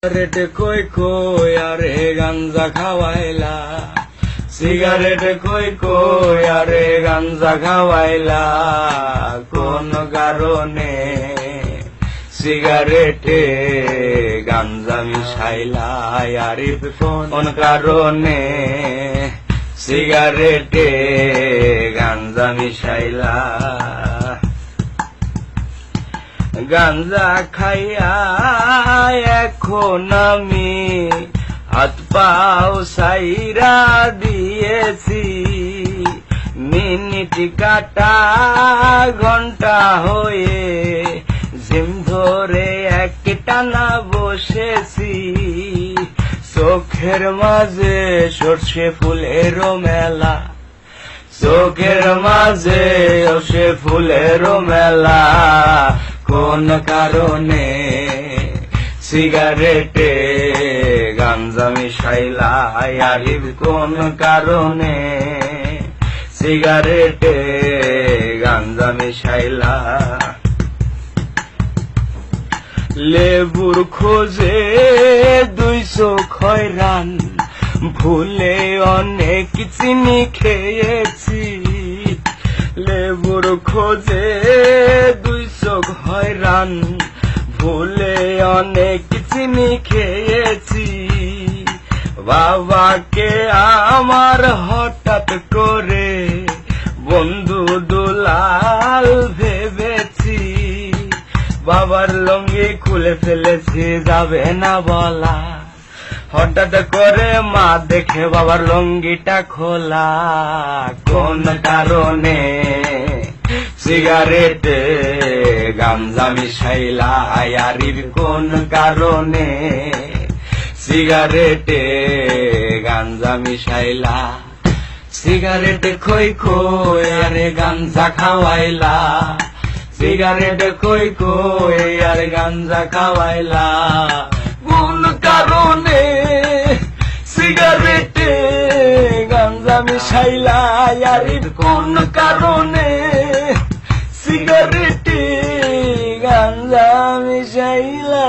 Cigarette কই কই আরে গাঞ্জা খাওয়াইলা, সিগারেট কই কই আরে গাঞ্জা খাওয়াইলা, কোন কারণে সিগারেটে গাঞ্জা মিশাইলা, আরিফ কোন কারণে সিগারেটে গাঞ্জা মিশাইলা। গাঞ্জা খাইয়া এখন আমি হাত পাও সাইরা দিয়েছি, মিনিট কাটা ঘন্টা হয়ে জিম ধরে এক টানা বসেছি, চোখের মাঝে সর্ষে ফুলেরও মেলা, চোখের মাঝে সর্ষে ফুলেরও মেলা, কোন কারণে সিগারেটে গাঞ্জা মিশাইলা, আরিফ কোন কারণে সিগারেটে গাঞ্জা মিশাইলা। লেবুর খোঁজে 200 খয়রান, ভুলে অনেক চিনি খেয়েছি, লেবুর খোঁজে 200 খয়রান, ভুলে অনেক চিনি খেয়েছি, বাবাকে আমার হঠাৎ করে বন্ধু দুলাল ভেবেছি, বাবার লুঙ্গি খুলে ফেলেছি যাবে না বলা, হঠাৎ করে মা দেখে বাবার লুঙ্গিটা খোলা, কোন কারণে সিগারেটে গাঞ্জা মিশাইলা, আরিফ কোন কারণে সিগারেটে গাঞ্জা মিশাইলা। সিগারেট খই খই আরে গাঞ্জা খাওয়াইলা, সিগারেট কই কই আর গাঞ্জা খাওয়াইলা, কোন কারণে সিগারেটে গাঞ্জা মিশাইলা, আরিফ কোন কারণে সিগারেটে গাঞ্জা মিশাইলা।